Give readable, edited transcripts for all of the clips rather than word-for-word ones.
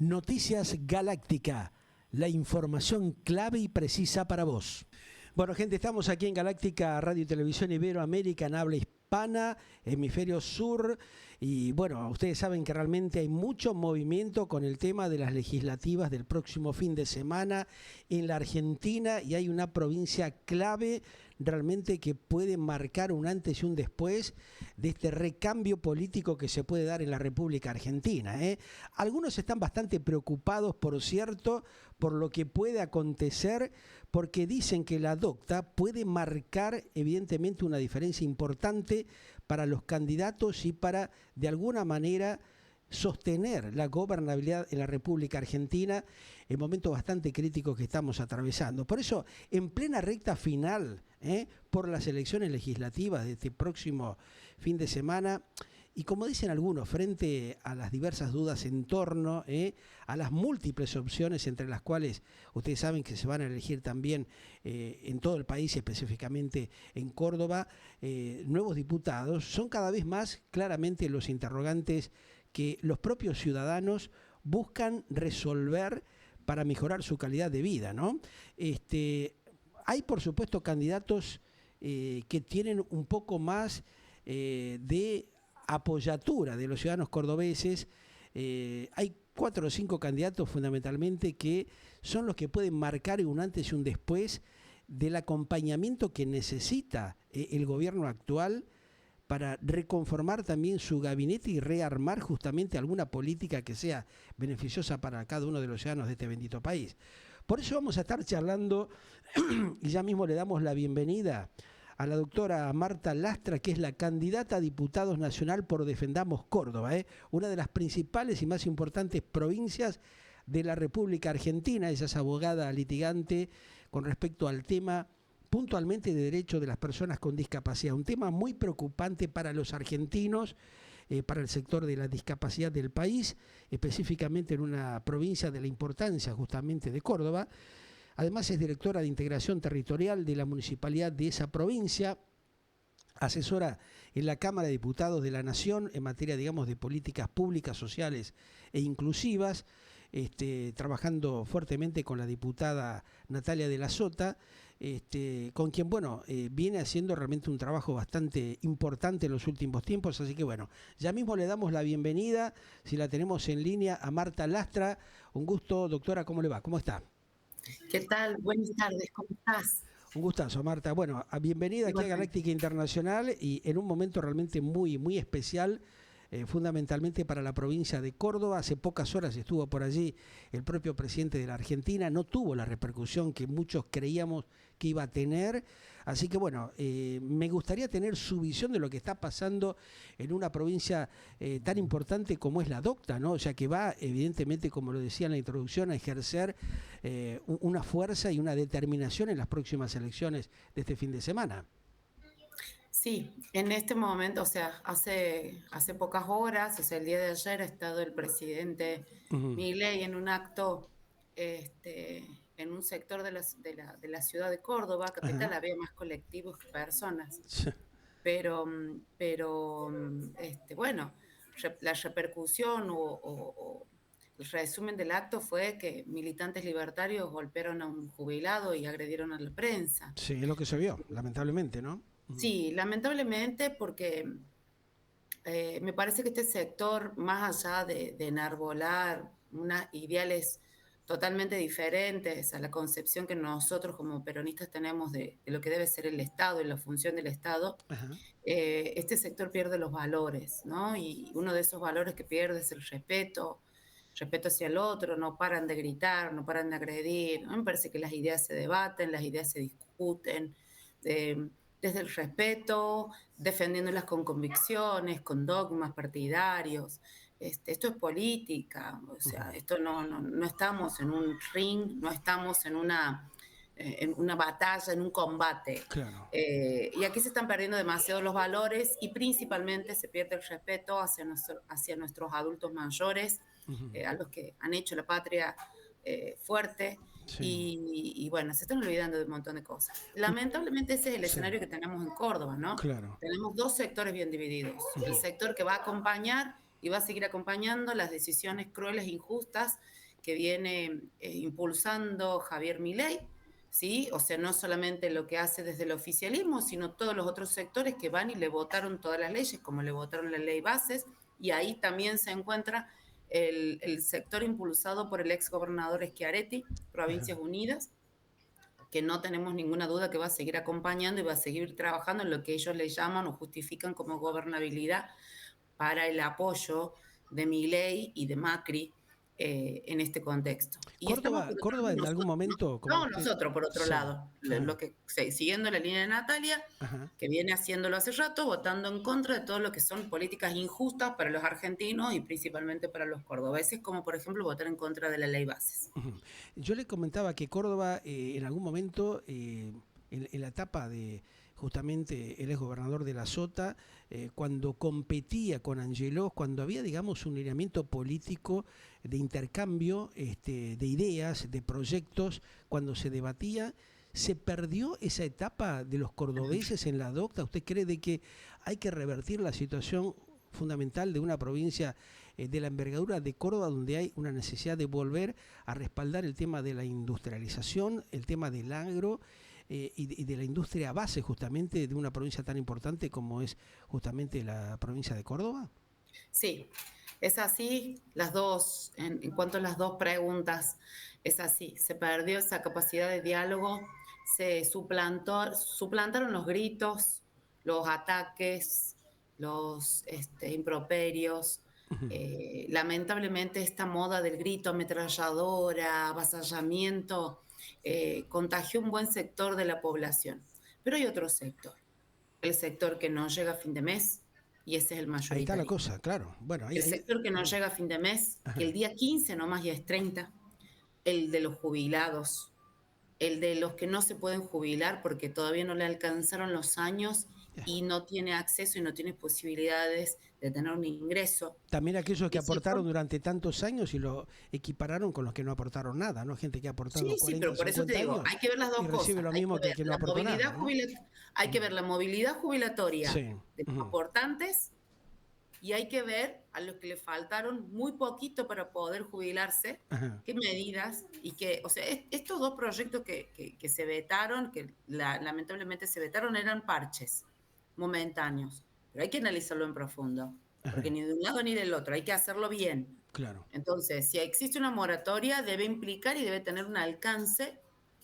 Noticias Galáctica, la información clave y precisa para vos. Bueno, gente, estamos aquí en Galáctica Radio y Televisión Iberoamérica en habla hispana, hemisferio sur, y bueno, ustedes saben que realmente hay mucho movimiento con el tema de las legislativas del próximo fin de semana en la Argentina, y hay una provincia clave realmente que puede marcar un antes y un después de este recambio político que se puede dar en la República Argentina, ¿eh? Algunos están bastante preocupados, por cierto, por lo que puede acontecer, porque dicen que la docta puede marcar evidentemente una diferencia importante para los candidatos y para, de alguna manera, sostener la gobernabilidad en la República Argentina en momentos bastante críticos que estamos atravesando. Por eso, en plena recta final, por las elecciones legislativas de este próximo fin de semana, y como dicen algunos, frente a las diversas dudas en torno a las múltiples opciones, entre las cuales ustedes saben que se van a elegir también en todo el país, específicamente en Córdoba, nuevos diputados, son cada vez más claramente los interrogantes que los propios ciudadanos buscan resolver para mejorar su calidad de vida, ¿no? Hay, por supuesto, candidatos que tienen un poco más de apoyatura de los ciudadanos cordobeses. Hay 4 o 5 candidatos fundamentalmente que son los que pueden marcar un antes y un después del acompañamiento que necesita el gobierno actual para reconformar también su gabinete y rearmar justamente alguna política que sea beneficiosa para cada uno de los ciudadanos de este bendito país. Por eso vamos a estar charlando y ya mismo le damos la bienvenida a la doctora Marta Lastra, que es la candidata a diputados nacional por Defendamos Córdoba, una de las principales y más importantes provincias de la República Argentina. Ella es abogada litigante con respecto al tema puntualmente de derechos de las personas con discapacidad, un tema muy preocupante para los argentinos, para el sector de la discapacidad del país, específicamente en una provincia de la importancia justamente de Córdoba. Además es directora de integración territorial de la municipalidad de esa provincia, asesora en la Cámara de Diputados de la Nación en materia, digamos, de políticas públicas, sociales e inclusivas, trabajando fuertemente con la diputada Natalia de la Sota, con quien, bueno, viene haciendo realmente un trabajo bastante importante en los últimos tiempos. Así que, bueno, ya mismo le damos la bienvenida, si la tenemos en línea, a Marta Lastra. Un gusto, doctora, ¿cómo le va? ¿Cómo está? ¿Qué tal? Buenas tardes, ¿cómo estás? Un gustazo, Marta. Bueno, bienvenida aquí a Galáctica Internacional y en un momento realmente muy, muy especial, fundamentalmente para la provincia de Córdoba. Hace pocas horas estuvo por allí el propio presidente de la Argentina, no tuvo la repercusión que muchos creíamos que iba a tener, así que bueno, me gustaría tener su visión de lo que está pasando en una provincia tan importante como es la docta, ¿no? O sea, que va evidentemente, como lo decía en la introducción, a ejercer una fuerza y una determinación en las próximas elecciones de este fin de semana. Sí, en este momento, o sea, hace pocas horas, o sea, el día de ayer ha estado el presidente Milei en un acto en un sector de la ciudad de Córdoba, capital. Había más colectivos que personas, Sí. pero bueno, la repercusión o el resumen del acto fue que militantes libertarios golpearon a un jubilado y agredieron a la prensa. Sí, es lo que se vio, lamentablemente, ¿no? Sí, lamentablemente, porque me parece que este sector, más allá de enarbolar unas ideales totalmente diferentes a la concepción que nosotros como peronistas tenemos de lo que debe ser el Estado y la función del Estado, este sector pierde los valores, ¿no? Y uno de esos valores que pierde es el respeto hacia el otro. No paran de gritar, no paran de agredir. A mí me parece que las ideas se debaten, las ideas se discuten, desde el respeto, defendiéndolas con convicciones, con dogmas partidarios. Esto es política, o sea, esto no estamos en un ring, no estamos en una batalla, en un combate. Claro. Y aquí se están perdiendo demasiado los valores y principalmente se pierde el respeto hacia nuestros adultos mayores, a los que han hecho la patria fuerte. Sí. Y bueno, se están olvidando de un montón de cosas. Lamentablemente ese es el escenario que tenemos en Córdoba, ¿no? Claro. Tenemos 2 sectores bien divididos. El sector que va a acompañar y va a seguir acompañando las decisiones crueles e injustas que viene impulsando Javier Milei, ¿sí? O sea, no solamente lo que hace desde el oficialismo, sino todos los otros sectores que van y le votaron todas las leyes, como le votaron la ley Bases, y ahí también se encuentra el sector impulsado por el ex gobernador Schiaretti, Provincias Unidas, que no tenemos ninguna duda que va a seguir acompañando y va a seguir trabajando en lo que ellos le llaman o justifican como gobernabilidad para el apoyo de Milei y de Macri en este contexto. Y estamos por otro Córdoba lado en algún nosotros, momento, como ¿no? usted... Nosotros, por otro Sí. lado, lo que, siguiendo la línea de Natalia, Ajá. que viene haciéndolo hace rato, votando en contra de todo lo que son políticas injustas para los argentinos y principalmente para los cordobeses, como por ejemplo votar en contra de la ley Bases. Yo le comentaba que Córdoba en algún momento, en la etapa de justamente el exgobernador de la Sota, cuando competía con Angelós, cuando había, digamos, un lineamiento político de intercambio de ideas, de proyectos, cuando se debatía, ¿se perdió esa etapa de los cordobeses en la docta? ¿Usted cree de que hay que revertir la situación fundamental de una provincia de la envergadura de Córdoba, donde hay una necesidad de volver a respaldar el tema de la industrialización, el tema del agro y de la industria base justamente de una provincia tan importante como es justamente la provincia de Córdoba? Sí, es así, las dos, en cuanto a las dos preguntas, es así, se perdió esa capacidad de diálogo, se suplantaron los gritos, los ataques, los improperios. Lamentablemente esta moda del grito, ametralladora, avasallamiento, contagió un buen sector de la población. Pero hay otro sector, el sector que no llega a fin de mes, y ese es el Ahí está la mayoritario. cosa, claro. Bueno, El sector que no llega a fin de mes, que el día 15 nomás ya es 30, el de los jubilados, el de los que no se pueden jubilar porque todavía no le alcanzaron los años y no tiene acceso y no tiene posibilidades de tener un ingreso. También aquellos que Ese aportaron durante tantos años y lo equipararon con los que no aportaron nada, ¿no? Gente que ha aportado Sí, 40, pero por eso te 50 digo, años hay que ver las y dos recibe cosas. lo Hay mismo que que ver el que no la aportó nada, movilidad ¿no? hay que ver la movilidad jubilatoria Sí. de los aportantes y hay que ver a los que le faltaron muy poquito para poder jubilarse, Ajá. qué medidas y qué, o sea, estos dos proyectos que se vetaron, que lamentablemente se vetaron, eran parches momentáneos, pero hay que analizarlo en profundo, porque Ajá. ni de un lado ni del otro, hay que hacerlo bien. Claro. Entonces, si existe una moratoria, debe implicar y debe tener un alcance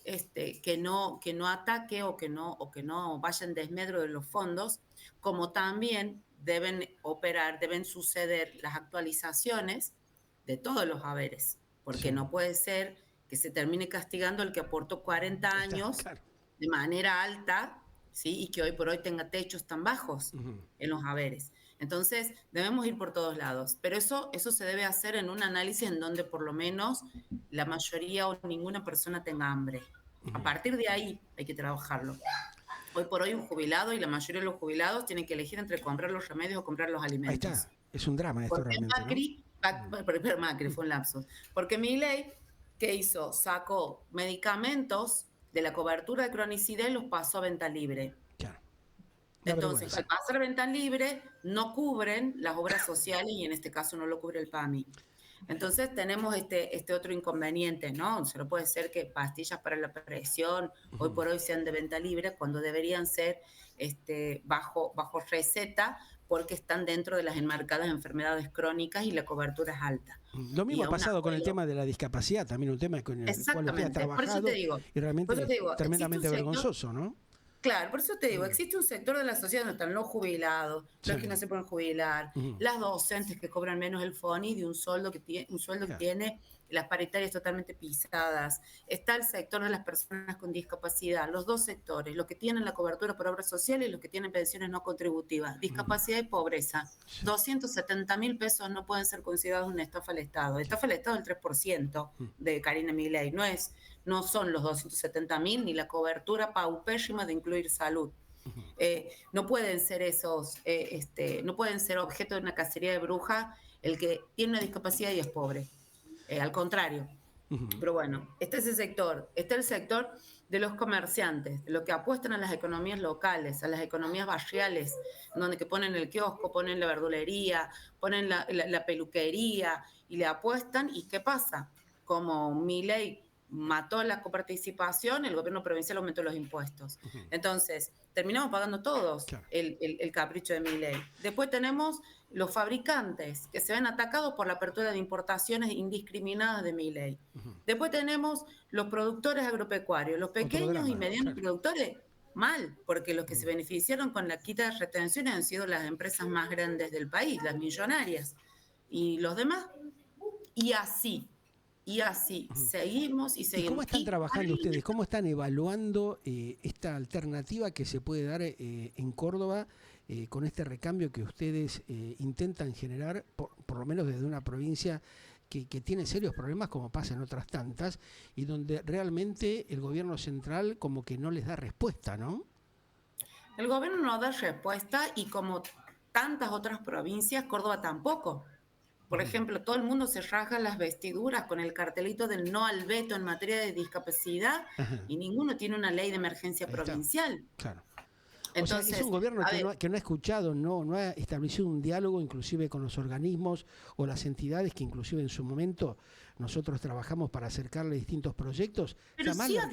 que no ataque o que no vaya en desmedro de los fondos, como también deben operar, deben suceder las actualizaciones de todos los haberes, porque Sí. no puede ser que se termine castigando el que aportó 40 Ahí está, años claro. de manera alta, ¿sí? Y que hoy por hoy tenga techos tan bajos en los haberes. Entonces, debemos ir por todos lados, pero eso se debe hacer en un análisis en donde por lo menos la mayoría o ninguna persona tenga hambre. A partir de ahí hay que trabajarlo. Hoy por hoy un jubilado y la mayoría de los jubilados tienen que elegir entre comprar los remedios o comprar los Ahí alimentos. está. Es un drama esto Porque realmente, ¿no? Macri fue un lapso. Porque Milei, ¿qué hizo? Sacó medicamentos de la cobertura de cronicidad y los pasó a venta libre. Claro. Una Entonces, vergüenza. al pasar a venta libre, no cubren las obras sociales y en este caso no lo cubre el PAMI. Entonces tenemos este otro inconveniente, ¿no? Se no puede ser que pastillas para la presión hoy por hoy sean de venta libre cuando deberían ser bajo receta porque están dentro de las enmarcadas enfermedades crónicas y la cobertura es alta. Lo mismo Y ha a un pasado con el abuelo, tema de la discapacidad, también un tema con el cual usted ha exactamente, trabajado y realmente por eso te digo, es tremendamente vergonzoso, ¿no? claro, por eso te digo, existe un sector de la sociedad donde están los jubilados, los Sí. que no se pueden jubilar, las docentes que cobran menos el FONI de un sueldo que Claro. tiene las paritarias totalmente pisadas. Está el sector de las personas con discapacidad, los dos sectores, los que tienen la cobertura por obras sociales y los que tienen pensiones no contributivas, discapacidad y pobreza. Sí. 270.000 pesos no pueden ser considerados una estafa al Estado. Estafa al Estado del 3% de Karina Milei, no son los 270.000 ni la cobertura paupérrima de incluir salud. No pueden ser no pueden ser objeto de una cacería de bruja el que tiene una discapacidad y es pobre. Al contrario, Pero bueno, está ese sector, está el sector de los comerciantes, de los que apuestan a las economías locales, a las economías barriales, donde que ponen el kiosco, ponen la verdulería, ponen la peluquería y le apuestan. ¿Y qué pasa? Como Milei mató la coparticipación, el gobierno provincial aumentó los impuestos. Entonces, terminamos pagando todos Claro. el capricho de Milei. Después tenemos los fabricantes que se ven atacados por la apertura de importaciones indiscriminadas de Milei. Después tenemos los productores agropecuarios, los Otro pequeños y drama, medianos claro. productores, mal, porque los que se beneficiaron con la quita de retenciones han sido las empresas más grandes del país, las millonarias. Y los demás, y así, seguimos y ¿Y cómo seguimos. están trabajando ustedes? ¿Cómo están evaluando esta alternativa que se puede dar en Córdoba con este recambio que ustedes intentan generar, por lo menos desde una provincia que tiene serios problemas como pasa en otras tantas y donde realmente el gobierno central como que no les da respuesta, ¿no? El gobierno no da respuesta y como tantas otras provincias, Córdoba tampoco. Por ejemplo, todo el mundo se rasga las vestiduras con el cartelito del no al veto en materia de discapacidad Ajá, y ninguno tiene una ley de emergencia ahí está, provincial. claro. O sea, es un Entonces, gobierno a ver, que no ha escuchado, no ha establecido un diálogo inclusive con los organismos o las entidades que inclusive en su momento nosotros trabajamos para acercarle distintos proyectos, pero sí jamás le respondieron.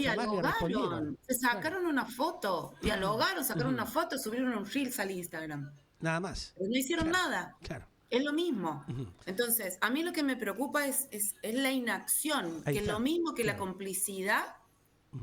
dialogaron, se Claro, sacaron una foto, dialogaron, sacaron una foto, subieron un Reels al Instagram. nada más. Pero no hicieron Claro, nada. claro. Es lo mismo. Entonces, a mí lo que me preocupa es la inacción, Ahí que lo está. mismo que la Claro. complicidad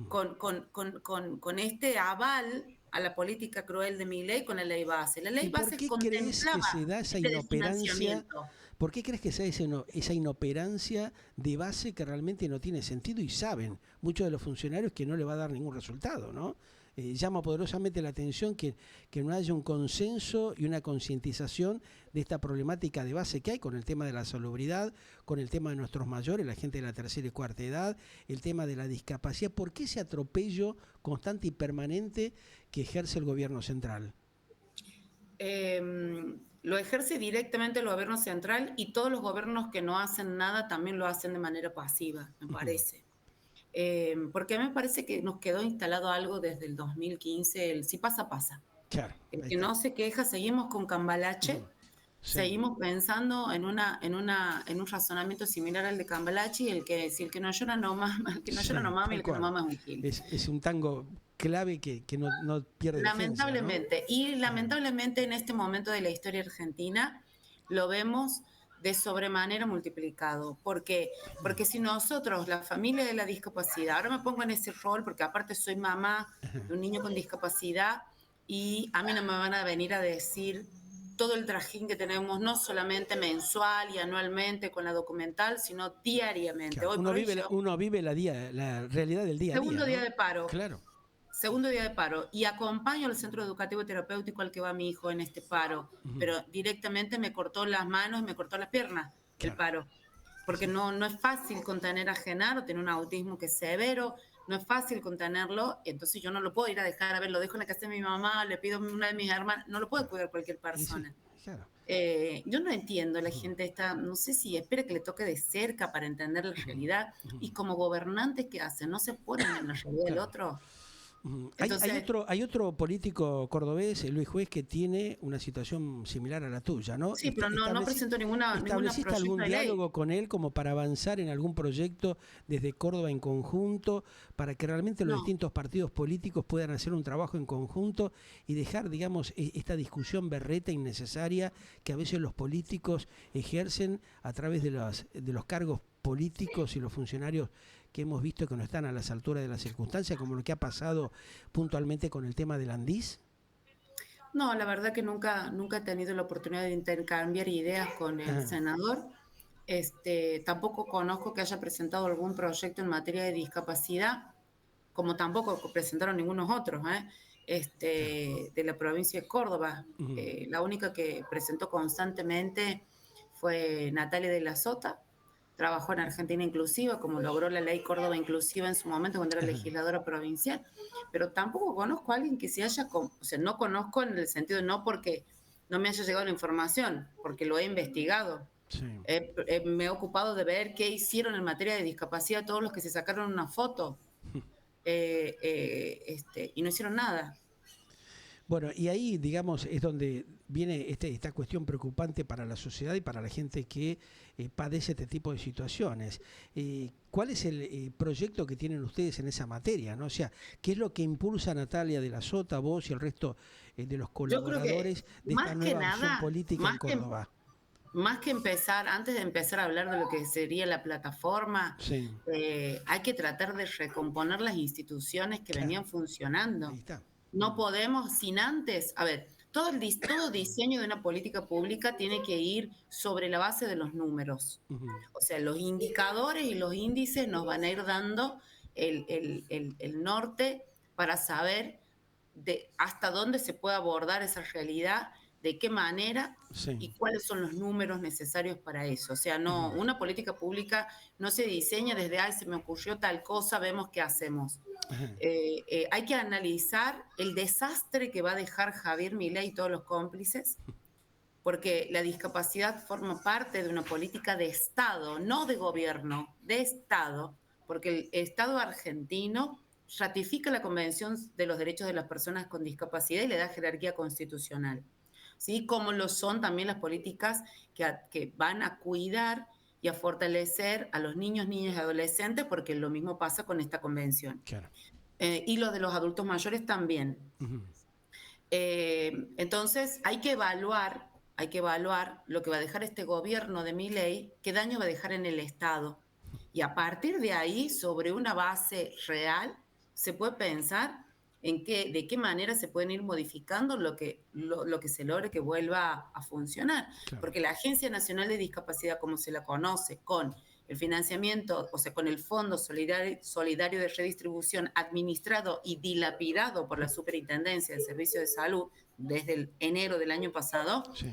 con este aval a la política cruel de Milei con la ley base. La ley ¿Y por base qué crees que se contemplaba da esa este inoperancia? desfinanciamiento. ¿Por qué crees que se da esa inoperancia de base que realmente no tiene sentido y saben muchos de los funcionarios que no le va a dar ningún resultado, ¿no? Llama poderosamente la atención que no haya un consenso y una concientización de esta problemática de base que hay con el tema de la salubridad, con el tema de nuestros mayores, la gente de la tercera y cuarta edad, el tema de la discapacidad. ¿Por qué ese atropello constante y permanente que ejerce el gobierno central? Lo ejerce directamente el gobierno central y todos los gobiernos que no hacen nada también lo hacen de manera pasiva, me parece. Porque a mí me parece que nos quedó instalado algo desde el 2015, el si pasa, pasa. Claro, El ahí que está. no se queja, seguimos con Cambalache, Sí. seguimos pensando en un razonamiento similar al de Cambalache, y si el que no llora no mama, el que no llora Sí, no mama y tal el que no cual. mama es un gil. Es un tango clave que no pierde vigencia, ¿no? Lamentablemente, y lamentablemente en este momento de la historia argentina lo vemos de sobremanera multiplicado. ¿Por qué? Porque si nosotros, la familia de la discapacidad, ahora me pongo en ese rol porque aparte soy mamá de un niño con discapacidad y a mí no me van a venir a decir todo el trajín que tenemos, no solamente mensual y anualmente con la documental, sino diariamente. Claro, Hoy por hoy llevamos uno vive la realidad del día a día, segundo día ¿no? de paro. Claro, Segundo día de paro. Y acompaño al centro educativo terapéutico al que va mi hijo en este paro. Pero directamente me cortó las manos y me cortó las piernas el claro. paro. Porque no es fácil contener a Genaro, tiene un autismo que es severo, no es fácil contenerlo, entonces yo no lo puedo ir a dejar, a ver, lo dejo en la casa de mi mamá, le pido a una de mis hermanas, no lo puede cuidar cualquier Y sí, persona. claro. Yo no entiendo, la gente está, no sé si espera que le toque de cerca para entender la realidad, y como gobernantes, ¿qué hacen? ¿No se ponen en la realidad del Claro. otro? Hay Entonces, hay otro político cordobés, Luis Juez, que tiene una situación similar a la tuya, ¿no? sí, pero no presentó ninguna ¿Estableciste proyecto algún de ley. diálogo con él como para avanzar en algún proyecto desde Córdoba en conjunto, para que realmente los No, distintos partidos políticos puedan hacer un trabajo en conjunto y dejar, digamos, esta discusión berreta innecesaria que a veces los políticos ejercen a través de los cargos políticos y los funcionarios que hemos visto que no están a las alturas de las circunstancias, como lo que ha pasado puntualmente con el tema del Andís? no, la verdad que nunca he tenido la oportunidad de intercambiar ideas con el Ajá, senador. Tampoco conozco que haya presentado algún proyecto en materia de discapacidad, como tampoco presentaron ningunos otros, claro. de la provincia de Córdoba. Ujú, La única que presentó constantemente fue Natalia de la Sota. Trabajó en Argentina Inclusiva, como logró la ley Córdoba Inclusiva en su momento cuando era ajá, legisladora provincial, pero tampoco conozco a alguien que se haya, o sea, no conozco en el sentido no porque no me haya llegado la información, porque lo he investigado. Sí. Me he ocupado de ver qué hicieron en materia de discapacidad todos los que se sacaron una foto y no hicieron nada. Bueno, y ahí, digamos, es donde viene esta cuestión preocupante para la sociedad y para la gente que padece este tipo de situaciones. ¿Cuál es el proyecto que tienen ustedes en esa materia, ¿no? O sea, ¿qué es lo que impulsa Natalia de la Sota, vos y el resto de los Yo creo que colaboradores de esta nueva visión política en Córdoba? Más que empezar, antes de empezar a hablar de lo que sería la plataforma, Sí, hay que tratar de recomponer las instituciones que claro, venían funcionando. ahí está. No podemos, sin antes, a ver, todo diseño de una política pública tiene que ir sobre la base de los números. Ujú. O sea, los indicadores y los índices nos van a ir dando el norte para saber hasta dónde se puede abordar esa realidad, de qué manera Sí. y cuáles son los números necesarios para eso. O sea, no, Ujú. una política pública no se diseña desde, ay, se me ocurrió tal cosa, vemos qué hacemos. Ajá. Hay que analizar el desastre que va a dejar Javier Milei y todos los cómplices, porque la discapacidad forma parte de una política de Estado, no de gobierno, de Estado, porque el Estado argentino ratifica la Convención de los Derechos de las Personas con Discapacidad y le da jerarquía constitucional, ¿sí? Como lo son también las políticas que van a cuidar y a fortalecer a los niños, niñas y adolescentes, porque lo mismo pasa con esta convención. Claro. Y los de los adultos mayores también. Ujú. Entonces, hay que evaluar lo que va a dejar este gobierno de Milei, qué daño va a dejar en el Estado. Y a partir de ahí, sobre una base real, se puede pensar de qué manera se pueden ir modificando lo que se logre que vuelva a funcionar. Claro. Porque la Agencia Nacional de Discapacidad, como se la conoce, con el financiamiento, o sea, con el Fondo Solidario de Redistribución administrado y dilapidado por la Superintendencia del Servicio de Salud desde el enero del año pasado, Sí,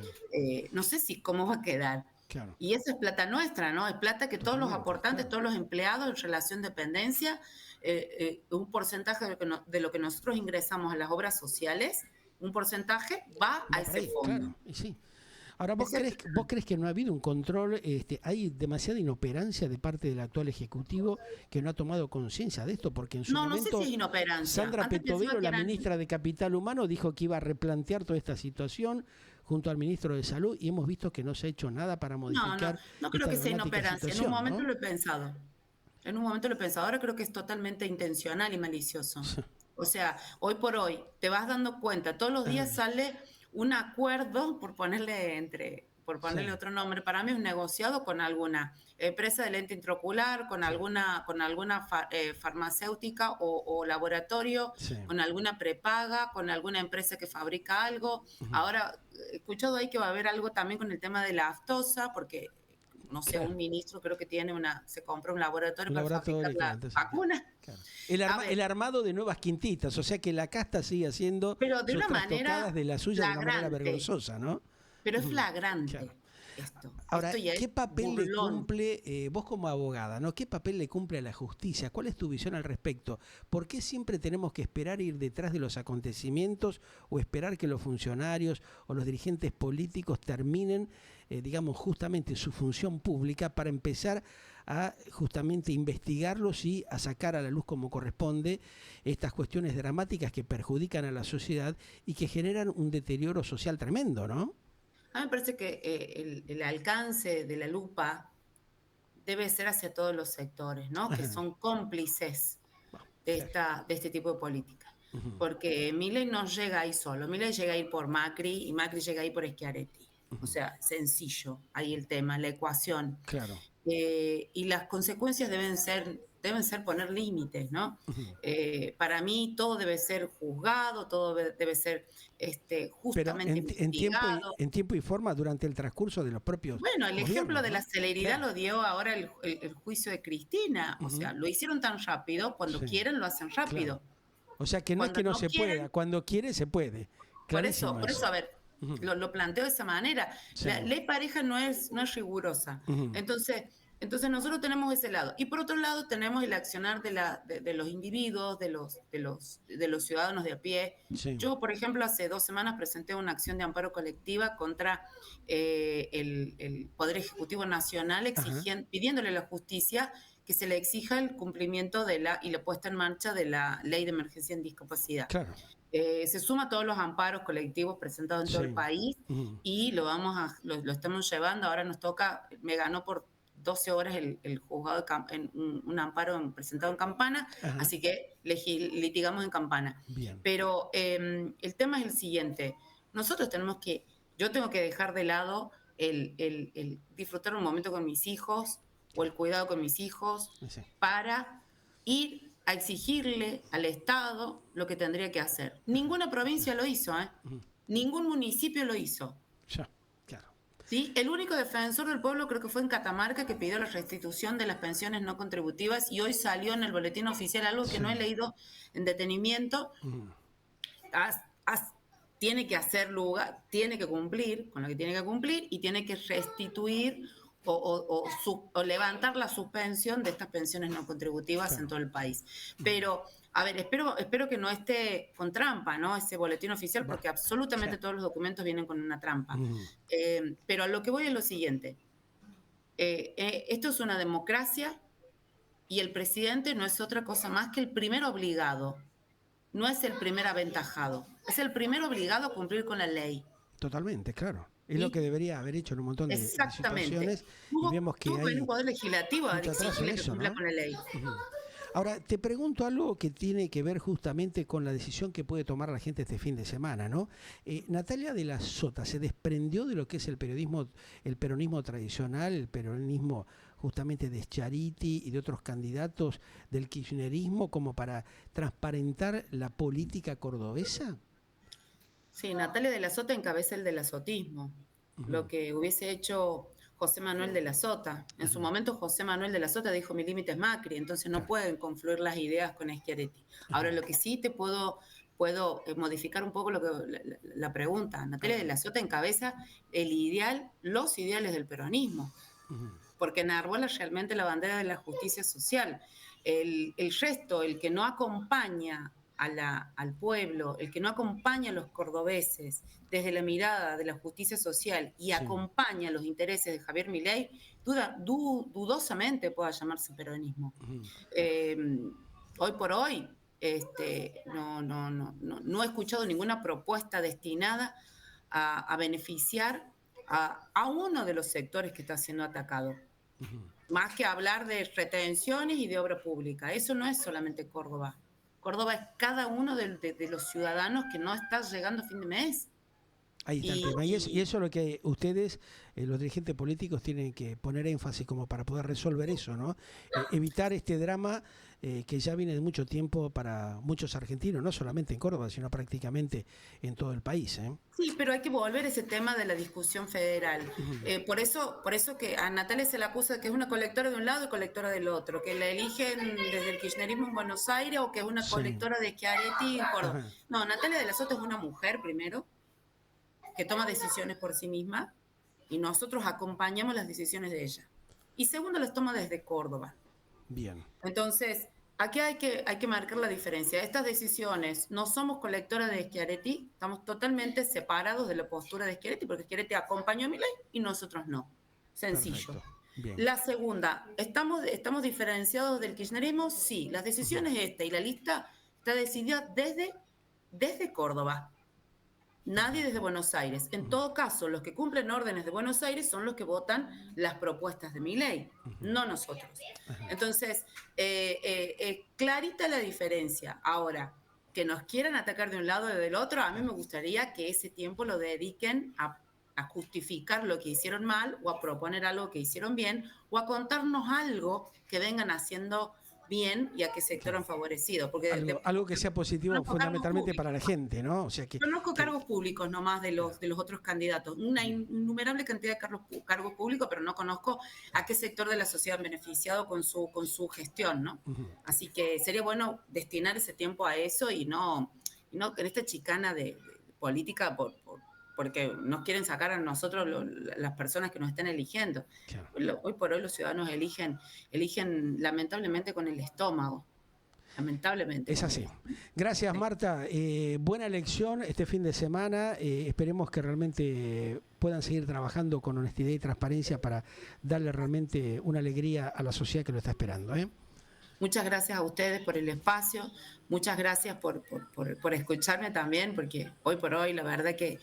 no sé cómo va a quedar. claro. Y eso es plata nuestra, ¿no? Es plata que todos los Totalmente, aportantes, claro. todos los empleados en relación de dependencia, un porcentaje de lo que nosotros ingresamos a las obras sociales, un porcentaje va a Va para ese ahí, fondo. claro. Y sí. Ahora, ¿vos Ese- crees que no ha habido un control? Hay demasiada inoperancia de parte del actual Ejecutivo que no ha tomado conciencia de esto, porque en su no sé momento si es inoperancia. Sandra Antes pensaba Petovero, que la eran... ministra de Capital Humano, dijo que iba a replantear toda esta situación junto al ministro de Salud y hemos visto que no se ha hecho nada para modificar No creo esta que sea dramática inoperancia. En un situación, momento ¿no? lo he pensado. Ahora creo que es totalmente intencional y malicioso. O sea, hoy por hoy te vas dando cuenta, todos los días sale un acuerdo, por ponerle Sí, otro nombre, para mí es un negociado con alguna empresa de lente intraocular, con sí, alguna farmacéutica o laboratorio, sí. con alguna prepaga, con alguna empresa que fabrica algo. Ujú. Ahora, he escuchado ahí que va a haber algo también con el tema de la aftosa, porque no sé, Claro. un ministro creo que se compra un laboratorio Un para fabricar laboratorio, claro, la entonces, vacuna. claro. A ver, El armado de nuevas quintitas, o sea que la casta sigue haciendo pero de sus una trastocadas manera de la suya de una manera flagrante, vergonzosa, ¿no? pero es Ujú. Claro. flagrante esto. Ahora, Esto ya ¿qué es papel le burlón. cumple, vos como abogada, ¿no? ¿Qué papel le cumple a la justicia? ¿Cuál es tu visión al respecto? ¿Por qué siempre tenemos que esperar ir detrás de los acontecimientos o esperar que los funcionarios o los dirigentes políticos terminen, digamos, justamente su función pública para empezar a justamente investigarlos y a sacar a la luz como corresponde estas cuestiones dramáticas que perjudican a la sociedad y que generan un deterioro social tremendo, ¿no? A mí me parece que el alcance de la lupa debe ser hacia todos los sectores, ¿no? Que Ajá. son cómplices Claro. de este tipo de política. Ujú, Porque Milei no llega ahí solo, Milei llega ahí por Macri y Macri llega ahí por Schiaretti. O ujú. sea, sencillo, ahí el tema, la ecuación. Claro. Y las consecuencias deben ser poner límites, ¿no? Ujú. Para mí todo debe ser juzgado, todo debe ser Pero justamente investigado. en tiempo y forma durante el transcurso de los propios Bueno, el ejemplo gobiernos, de la ¿no? celeridad Claro. lo dio ahora el juicio de Cristina. O Ujú. sea, lo hicieron tan rápido, cuando Sí, quieren lo hacen claro. rápido. O sea que no es Cuando que no no se pueda, quieren, cuando quiere se puede. Clarísimo por eso, eso. a ver, Ujú. lo planteo de esa manera. Sí. La ley pareja no es rigurosa. Ujú. Entonces, Entonces nosotros tenemos ese lado. Y por otro lado tenemos el accionar de los individuos, de los ciudadanos de a pie. Sí. Yo, por ejemplo, hace 2 semanas presenté una acción de amparo colectiva contra el Poder Ejecutivo Nacional pidiéndole a la justicia que se le exija el cumplimiento y la puesta en marcha de la Ley de Emergencia en Discapacidad. Claro. Se suma a todos los amparos colectivos presentados en todo el país y lo estamos llevando. Ahora nos toca, me ganó por 12 horas el juzgado en un amparo presentado en Campana, así que litigamos en Campana. Bien. Pero el tema es el siguiente, yo tengo que dejar de lado el disfrutar un momento con mis hijos o el cuidado con mis hijos para ir a exigirle al Estado lo que tendría que hacer. Ninguna provincia lo hizo, ¿eh? Ningún municipio lo hizo. Ya, claro. ¿Sí? El único defensor del pueblo creo que fue en Catamarca, que pidió la restitución de las pensiones no contributivas, y hoy salió en el boletín oficial algo que no he leído en detenimiento. Tiene que hacer lugar, tiene que cumplir con lo que tiene que cumplir y tiene que restituir o levantar la suspensión de estas pensiones no contributivas en todo el país. Pero, a ver, espero que no esté con trampa, ¿no? Ese boletín oficial, porque absolutamente todos los documentos vienen con una trampa. Pero a lo que voy es lo siguiente. Esto es una democracia y el presidente no es otra cosa más que el primer obligado. No es el primer aventajado. Es el primer obligado a cumplir con la ley. Totalmente, claro. Es lo que debería haber hecho en un montón de situaciones. Y vemos que hay un poder legislativo a exigirle que cumpla con la ley. Ahora, te pregunto algo que tiene que ver justamente con la decisión que puede tomar la gente este fin de semana, ¿no? Natalia de la Sota se desprendió de lo que es el peronismo tradicional, el peronismo justamente de Schiaretti y de otros candidatos del kirchnerismo como para transparentar la política cordobesa. Sí, Natalia de la Sota encabeza el de la sotismo, lo que hubiese hecho José Manuel de la Sota. En su momento José Manuel de la Sota dijo mi límite es Macri, entonces no pueden confluir las ideas con Schiaretti. Ahora lo que sí te puedo modificar un poco la pregunta. Natalia de la Sota encabeza los ideales del peronismo, porque enarbola realmente la bandera de la justicia social. El resto, el que no acompaña al pueblo, el que no acompaña a los cordobeses desde la mirada de la justicia social y acompaña los intereses de Javier Milei, dudosamente pueda llamarse peronismo. Hoy por hoy no he escuchado ninguna propuesta destinada a beneficiar a uno de los sectores que está siendo atacado. Más que hablar de retenciones y de obra pública. Eso no es solamente Córdoba. Córdoba es cada uno de los ciudadanos que no está llegando a fin de mes. Ahí está el tema. Y eso es lo que ustedes, los dirigentes políticos, tienen que poner énfasis como para poder resolver eso, ¿no? Evitar este drama que ya viene de mucho tiempo para muchos argentinos, no solamente en Córdoba, sino prácticamente en todo el país, ¿eh? Sí, pero hay que volver a ese tema de la discusión federal. Por eso que a Natalia se la acusa de que es una colectora de un lado y colectora del otro, que la eligen desde el kirchnerismo en Buenos Aires o que es una colectora de Schiaretti en Córdoba. No, Natalia de la Sota es una mujer, primero, que toma decisiones por sí misma y nosotros acompañamos las decisiones de ella. Y segundo, las toma desde Córdoba. Bien. Entonces, aquí hay que marcar la diferencia. Estas decisiones, no somos colectora de Schiaretti, estamos totalmente separados de la postura de Schiaretti, porque Schiaretti acompañó a Milei y nosotros no. Sencillo. La segunda, ¿estamos diferenciados del kirchnerismo? Sí, las decisiones y la lista está decidida desde Córdoba. Nadie desde Buenos Aires. En todo caso, los que cumplen órdenes de Buenos Aires son los que votan las propuestas de Milei, no nosotros. Entonces, clarita la diferencia. Ahora, que nos quieran atacar de un lado o del otro, a mí me gustaría que ese tiempo lo dediquen a justificar lo que hicieron mal o a proponer algo que hicieron bien o a contarnos algo que vengan haciendo bien y a qué sector han favorecido. Porque algo que sea positivo fundamentalmente para la gente, ¿no? O sea que conozco cargos públicos nomás de los otros candidatos, una innumerable cantidad de cargos públicos, pero no conozco a qué sector de la sociedad han beneficiado con su gestión, ¿no? Así que sería bueno destinar ese tiempo a eso y no en esta chicana de política porque nos quieren sacar a nosotros las personas que nos estén eligiendo. Claro. Hoy por hoy los ciudadanos eligen lamentablemente con el estómago. Lamentablemente. Es así. Gracias, Marta. Buena elección este fin de semana. Esperemos que realmente puedan seguir trabajando con honestidad y transparencia para darle realmente una alegría a la sociedad que lo está esperando. Muchas gracias a ustedes por el espacio, muchas gracias por escucharme también, porque hoy por hoy la verdad que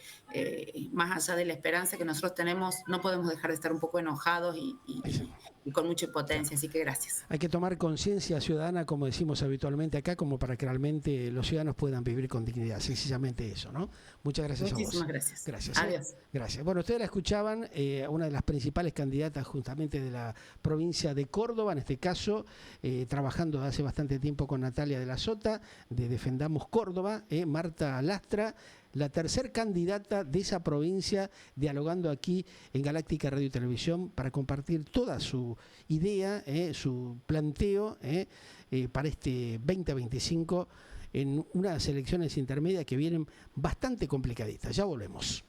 más allá de la esperanza que nosotros tenemos, no podemos dejar de estar un poco enojados y con mucha impotencia, Claro. Así que gracias. Hay que tomar conciencia ciudadana, como decimos habitualmente acá, como para que realmente los ciudadanos puedan vivir con dignidad, sencillamente eso, ¿no? Muchas gracias a vos. Muchísimas gracias. Gracias. Adiós. Gracias. Bueno, ustedes la escuchaban, una de las principales candidatas justamente de la provincia de Córdoba, en este caso, trabajando hace bastante tiempo con Natalia de la Sota, de Defendamos Córdoba, Marta Lastra, la tercer candidata de esa provincia, dialogando aquí en Galáctica Radio y Televisión para compartir toda su idea, su planteo para este 2025 en unas elecciones intermedias que vienen bastante complicaditas. Ya volvemos.